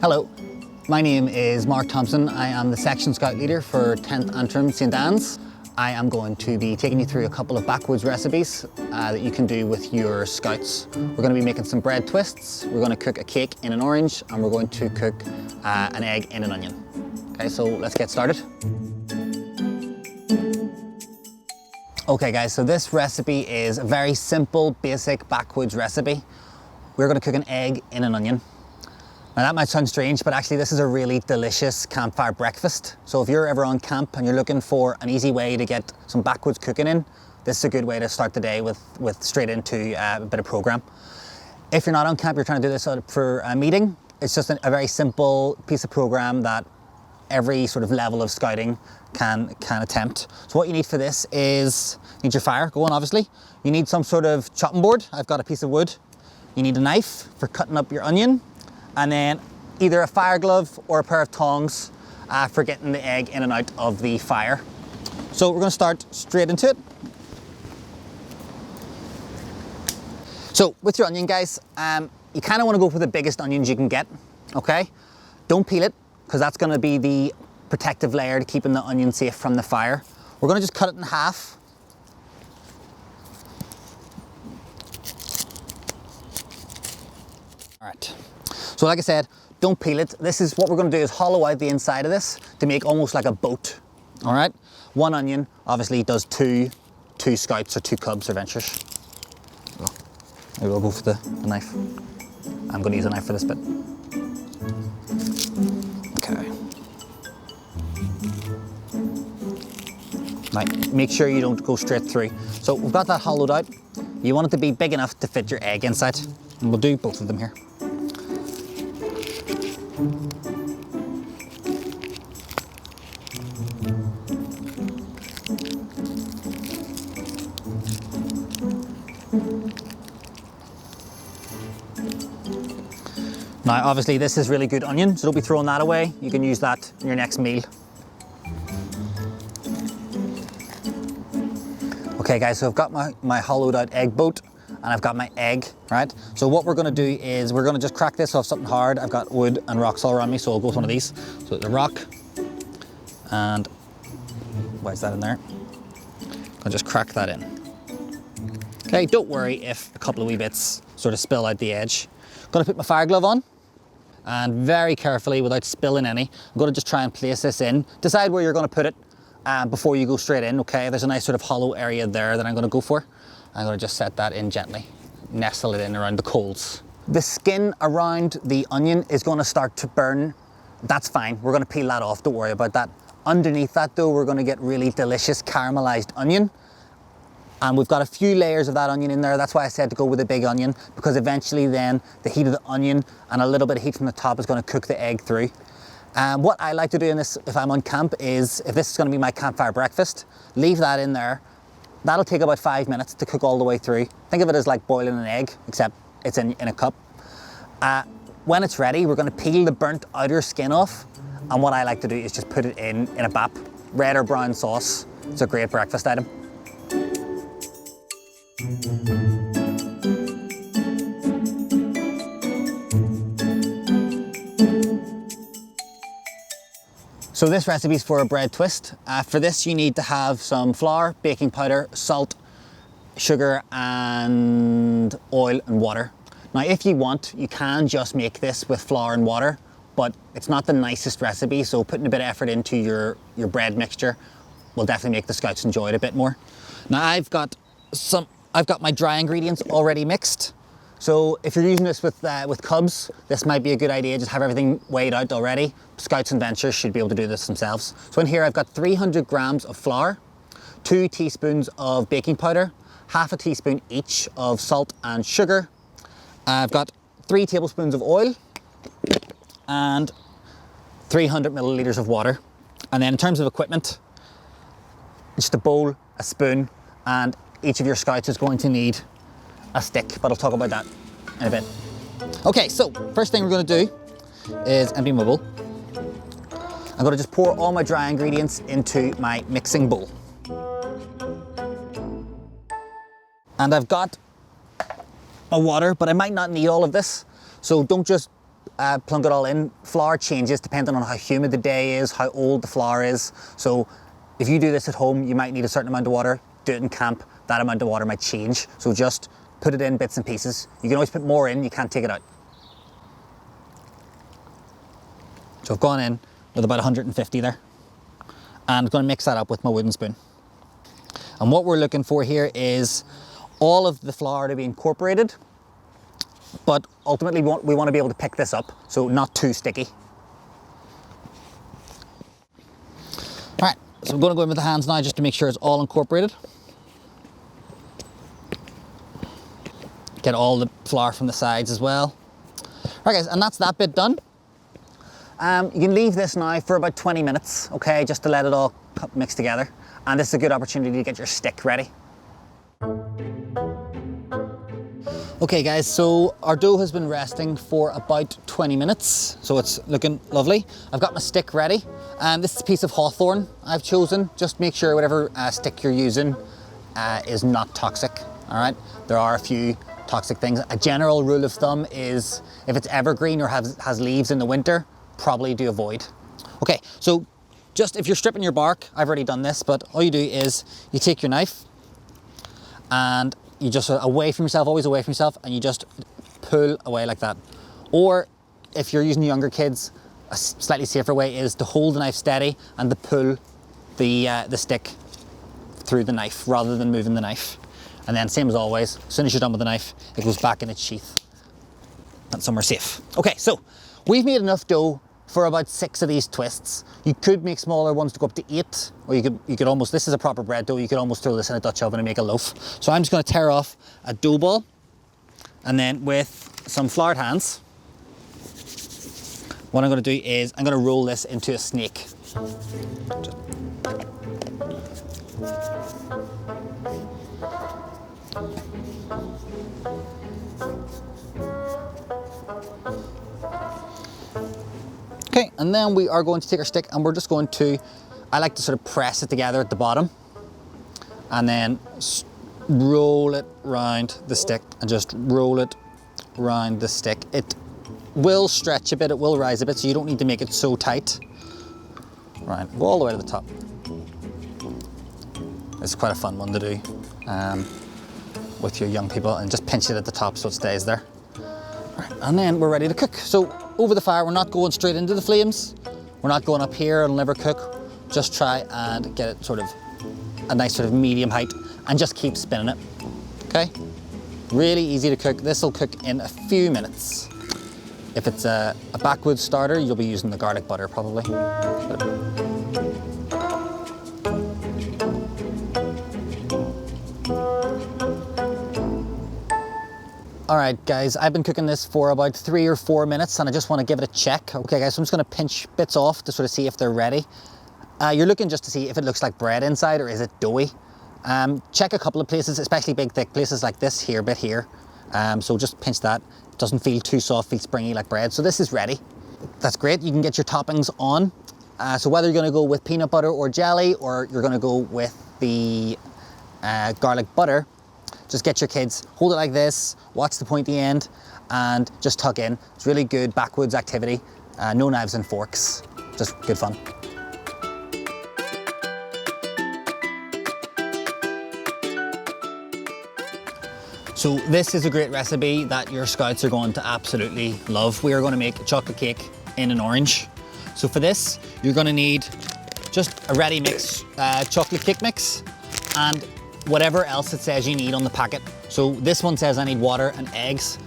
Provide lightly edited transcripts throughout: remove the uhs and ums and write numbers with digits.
Hello, my name is Mark Thompson. I am the Section Scout Leader for 10th Antrim St Anne's. I am going to be taking you through a couple of backwoods recipes that you can do with your scouts. We're going to be making some bread twists, we're going to cook a cake in an orange, and we're going to cook an egg in an onion. Okay, so let's get started. Okay guys, so this recipe is a very simple, basic backwoods recipe. We're going to cook an egg in an onion. Now that might sound strange, but actually this is a really delicious campfire breakfast. So if you're ever on camp and you're looking for an easy way to get some backwoods cooking in, this is a good way to start the day with straight into a bit of program. If you're not on camp, you're trying to do this for a meeting, it's just a very simple piece of program that every sort of level of scouting can attempt. So what you need for this is, you need your fire going obviously. You need some sort of chopping board. I've got a piece of wood. You need a knife for cutting up your onion. And then either a fire glove or a pair of tongs for getting the egg in and out of the fire. So we're going to start straight into it. So with your onion guys, you kind of want to go for the biggest onions you can get, okay? Don't peel it, because that's going to be the protective layer to keeping the onion safe from the fire. We're going to just cut it in half. All right. So like I said, don't peel it. This is what we're going to do, is hollow out the inside of this to make almost like a boat. All right. One onion obviously does two scouts or 2 cubs or ventures. Maybe we'll go for the knife. I'm going to use a knife for this bit. Okay. Right. Make sure you don't go straight through. So we've got that hollowed out. You want it to be big enough to fit your egg inside. And we'll do both of them here. Now obviously this is really good onion, so don't be throwing that away. You can use that in your next meal. Okay guys, so I've got my hollowed out egg boat and I've got my egg, right? So what we're gonna do is we're gonna just crack this off something hard. I've got wood and rocks all around me, so I'll go with one of these. So the rock, and why is that in there? I'll just crack that in. Okay, don't worry if a couple of wee bits sort of spill out the edge. Gonna put my fire glove on. And very carefully, without spilling any, I'm going to just try and place this in. Decide where you're going to put it before you go straight in, okay? There's a nice sort of hollow area there that I'm going to go for. I'm going to just set that in gently, nestle it in around the coals. The skin around the onion is going to start to burn. That's fine, we're going to peel that off, don't worry about that. Underneath that though, we're going to get really delicious caramelized onion. And we've got a few layers of that onion in there. That's why I said to go with a big onion, because eventually then the heat of the onion and a little bit of heat from the top is going to cook the egg through. What I like to do in this, if I'm on camp, is if this is going to be my campfire breakfast, leave that in there. That'll take about 5 minutes to cook all the way through. Think of it as like boiling an egg, except it's in a cup. When it's ready, we're going to peel the burnt outer skin off. And what I like to do is just put it in a bap, red or brown sauce. It's a great breakfast item. So this recipe is for a bread twist. For this you need to have some flour, baking powder, salt, sugar and oil and water. Now if you want, you can just make this with flour and water, but it's not the nicest recipe, so putting a bit of effort into your bread mixture will definitely make the scouts enjoy it a bit more. Now I've got my dry ingredients already mixed. So if you're using this with cubs, this might be a good idea. Just have everything weighed out already. Scouts and ventures should be able to do this themselves. So in here I've got 300 grams of flour, 2 teaspoons of baking powder, half a teaspoon each of salt and sugar. I've got 3 tablespoons of oil and 300 milliliters of water. And then in terms of equipment, just a bowl, a spoon, and each of your scouts is going to need a stick, but I'll talk about that in a bit. Okay, so first thing we're gonna do is empty my bowl. I'm gonna just pour all my dry ingredients into my mixing bowl. And I've got my water, but I might not need all of this. So don't just plunk it all in. Flour changes depending on how humid the day is, how old the flour is. So if you do this at home, you might need a certain amount of water. Do it in camp, that amount of water might change. So just put it in bits and pieces. You can always put more in, you can't take it out. So I've gone in with about 150 there. And I'm gonna mix that up with my wooden spoon. And what we're looking for here is all of the flour to be incorporated, but ultimately we want to be able to pick this up, so not too sticky. All right, so I'm going to go in with the hands now just to make sure it's all incorporated. Get all the flour from the sides as well. All right guys, and that's that bit done. You can leave this now for about 20 minutes, okay, just to let it all mix together. And this is a good opportunity to get your stick ready. Okay guys, so our dough has been resting for about 20 minutes, so it's looking lovely. I've got my stick ready, and this is a piece of hawthorn I've chosen. Just make sure whatever stick you're using is not toxic, all right? There are a few toxic things. A general rule of thumb is if it's evergreen or has leaves in the winter, probably do avoid. Okay, so just if you're stripping your bark, I've already done this, but all you do is you take your knife and you just away from yourself, always away from yourself, and you just pull away like that. Or if you're using younger kids, a slightly safer way is to hold the knife steady and to pull the stick through the knife rather than moving the knife. And then same as always, as soon as you're done with the knife, it goes back in its sheath and somewhere safe. Okay, so we've made enough dough for about 6 of these twists. You could make smaller ones to go up to 8, or you could almost, this is a proper bread dough, you could almost throw this in a Dutch oven and make a loaf. So I'm just gonna tear off a dough ball, and then with some floured hands, what I'm gonna do is I'm gonna roll this into a snake. Okay, and then we are going to take our stick and we're just going to, I like to sort of press it together at the bottom and then roll it round the stick and just roll it round the stick. It will stretch a bit, it will rise a bit, so you don't need to make it so tight. Right, go all the way to the top. It's quite a fun one to do with your young people, and just pinch it at the top so it stays there. Right, and then we're ready to cook. So over the fire, we're not going straight into the flames. We're not going up here, it'll never cook. Just try and get it sort of a nice sort of medium height and just keep spinning it, okay? Really easy to cook. This will cook in a few minutes. If it's a backwoods starter, you'll be using the garlic butter probably. All right, guys, I've been cooking this for about 3 or 4 minutes and I just want to give it a check. Okay, guys, so I'm just gonna pinch bits off to sort of see if they're ready. You're looking just to see if it looks like bread inside or is it doughy. Check a couple of places, especially big, thick places like this here, bit here. So just pinch that. It doesn't feel too soft, feels springy like bread. So this is ready. That's great, you can get your toppings on. So whether you're gonna go with peanut butter or jelly or you're gonna go with the garlic butter, just get your kids, hold it like this, watch the pointy end, and just tuck in. It's really good backwoods activity. No knives and forks, just good fun. So this is a great recipe that your scouts are going to absolutely love. We are going to make a chocolate cake in an orange. So for this, you're going to need just a ready mix chocolate cake mix and whatever else it says you need on the packet. So this one says I need water and eggs.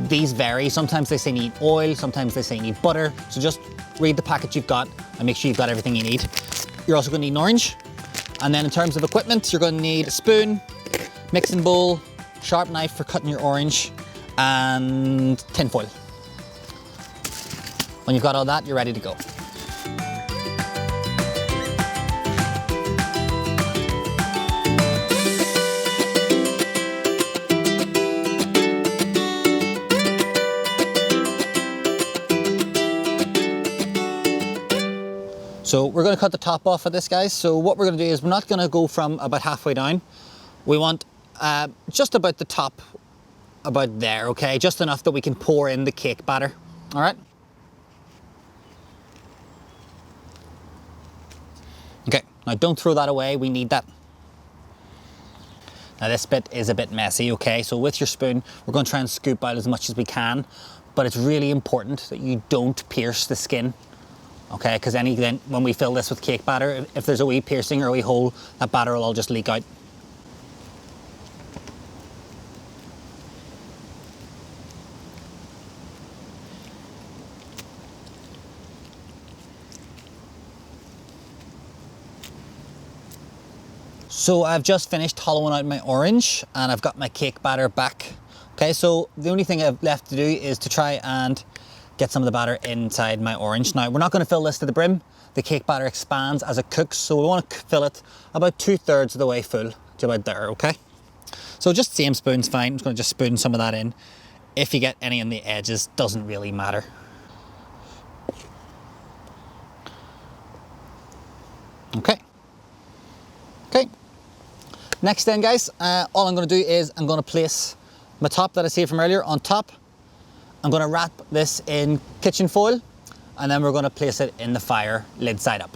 These vary. Sometimes they say you need oil, sometimes they say you need butter. So just read the packet you've got and make sure you've got everything you need. You're also going to need an orange. And then in terms of equipment, you're going to need a spoon, mixing bowl, sharp knife for cutting your orange, and tin foil. When you've got all that, you're ready to go. So we're going to cut the top off of this, guys. So what we're going to do is we're not going to go from about halfway down. We want just about the top, about there, okay? Just enough that we can pour in the cake batter, all right? Okay, now don't throw that away, we need that. Now this bit is a bit messy, okay? So with your spoon, we're going to try and scoop out as much as we can, but it's really important that you don't pierce the skin, okay? Because then when we fill this with cake batter, if there's a wee piercing or a wee hole, that batter will all just leak out. So I've just finished hollowing out my orange and I've got my cake batter back. Okay, so the only thing I've left to do is to try and get some of the batter inside my orange. Now, we're not going to fill this to the brim. The cake batter expands as it cooks, so we want to fill it about 2/3 of the way full to about there, okay? So just same spoon's fine. I'm just going to just spoon some of that in. If you get any on the edges, doesn't really matter. Okay. Okay. Next then, guys, all I'm going to do is I'm going to place my top that I saved from earlier on top. I'm going to wrap this in kitchen foil and then we're going to place it in the fire lid side up.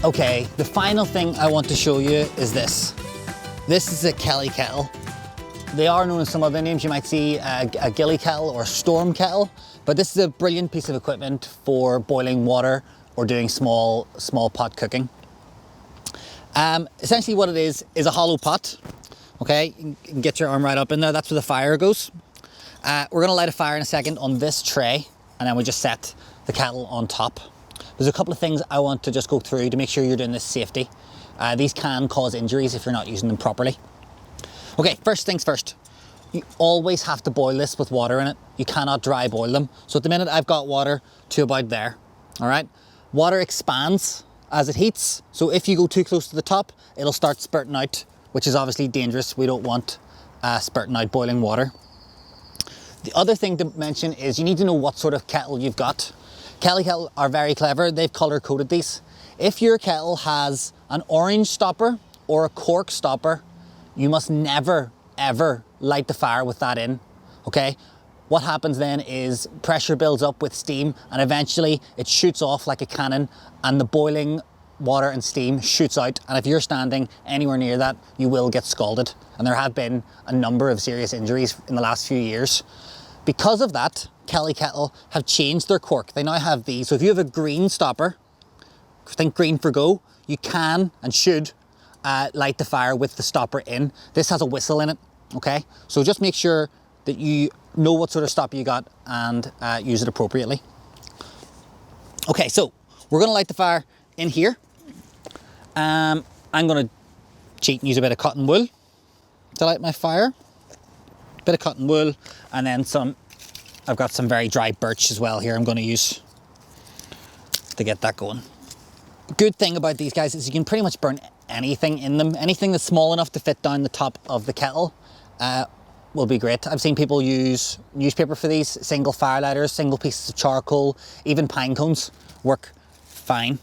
Okay, the final thing I want to show you is this. This is a Kelly Kettle. They are known as some other names. You might see a Gilly Kettle or a Storm Kettle, but this is a brilliant piece of equipment for boiling water or doing small pot cooking. Essentially what it is a hollow pot. Okay, you can get your arm right up in there. That's where the fire goes. We're gonna light a fire in a second on this tray, and then we just set the kettle on top. There's a couple of things I want to just go through to make sure you're doing this safety. These can cause injuries if you're not using them properly. Okay, first things first. You always have to boil this with water in it. You cannot dry boil them. So at the minute I've got water to about there, all right? Water expands as it heats. So if you go too close to the top, it'll start spurting out, which is obviously dangerous. We don't want spurting out boiling water. The other thing to mention is you need to know what sort of kettle you've got. Kelly Kettle are very clever. They've color coded these. If your kettle has an orange stopper or a cork stopper, you must never, ever light the fire with that in, okay? What happens then is pressure builds up with steam and eventually it shoots off like a cannon and the boiling water and steam shoots out. And if you're standing anywhere near that, you will get scalded. And there have been a number of serious injuries in the last few years. Because of that, Kelly Kettle have changed their cork. They now have these. So if you have a green stopper, think green for go, you can and should light the fire with the stopper in. This has a whistle in it, okay? So just make sure that you know what sort of stopper you got and use it appropriately. Okay, so we're gonna light the fire in here. I'm gonna cheat and use a bit of cotton wool to light my fire. Bit of cotton wool and then some. I've got some very dry birch as well here I'm going to use to get that going. Good thing about these guys is you can pretty much burn anything in them. Anything that's small enough to fit down the top of the kettle will be great. I've seen people use newspaper for these, single fire lighters, single pieces of charcoal, even pine cones work fine.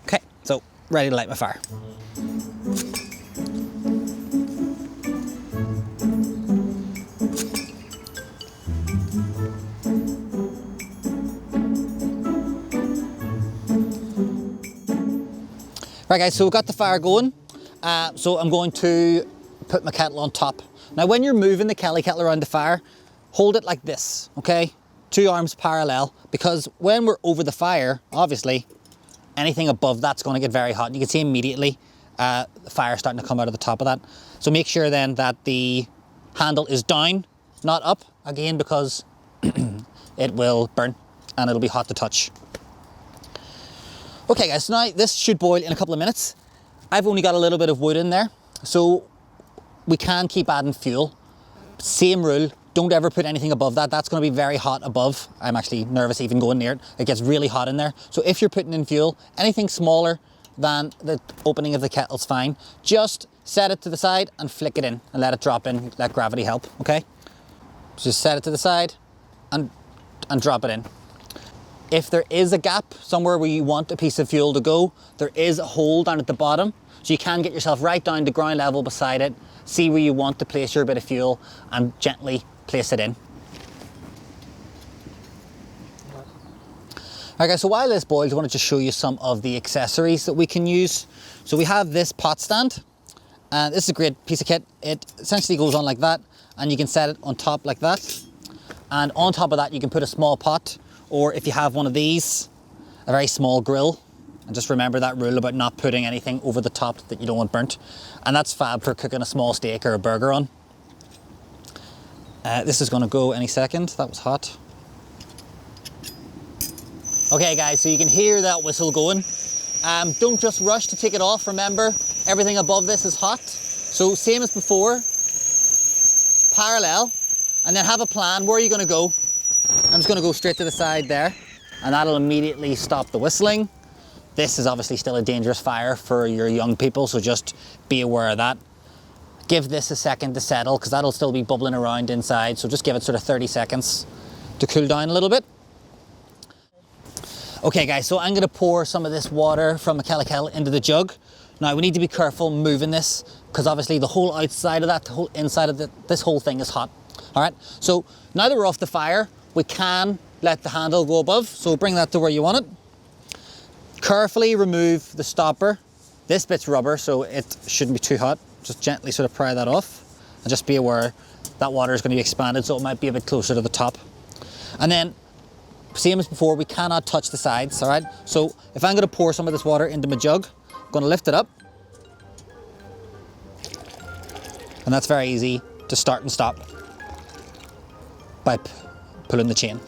Okay, so ready to light my fire. Right guys, so we've got the fire going. So I'm going to put my kettle on top. Now when you're moving the Kelly Kettle around the fire, hold it like this, okay? 2 arms parallel, because when we're over the fire, obviously, anything above that's gonna get very hot. You can see immediately the fire starting to come out of the top of that. So make sure then that the handle is down, not up, again, because it will burn and it'll be hot to touch. Okay guys, so now this should boil in a couple of minutes. I've only got a little bit of wood in there. So we can keep adding fuel. Same rule, don't ever put anything above that. That's gonna be very hot above. I'm actually nervous even going near it. It gets really hot in there. So if you're putting in fuel, anything smaller than the opening of the kettle's fine. Just set it to the side and flick it in and let it drop in, let gravity help, okay? Just set it to the side and drop it in. If there is a gap somewhere where you want a piece of fuel to go, there is a hole down at the bottom, so you can get yourself right down to ground level beside it, see where you want to place your bit of fuel and gently place it in. Alright guys, so while this boils, I want to just show you some of the accessories that we can use. So we have this pot stand, and this is a great piece of kit. It essentially goes on like that, and you can set it on top like that. And on top of that, you can put a small pot, or if you have one of these, a very small grill. And just remember that rule about not putting anything over the top that you don't want burnt. And that's fab for cooking a small steak or a burger on. This is gonna go any second. That was hot. Okay guys, so you can hear that whistle going. Don't just rush to take it off. Remember, everything above this is hot. So same as before, parallel, and then have a plan. Where are you gonna go? I'm just gonna go straight to the side there, and that'll immediately stop the whistling. This is obviously still a dangerous fire for your young people, so just be aware of that. Give this a second to settle, because that'll still be bubbling around inside, so just give it sort of 30 seconds to cool down a little bit. Okay guys, so I'm gonna pour some of this water from a Kelly Kettle into the jug. Now we need to be careful moving this, because obviously the whole outside of that, the whole inside of this whole thing is hot. All right, so now that we're off the fire, we can let the handle go above, so bring that to where you want it. Carefully remove the stopper. This bit's rubber, so it shouldn't be too hot. Just gently sort of pry that off, and just be aware that water is going to be expanded, so it might be a bit closer to the top. And then, same as before, we cannot touch the sides, all right? So if I'm going to pour some of this water into my jug, I'm going to lift it up. And that's very easy to start and stop by pulling the chain.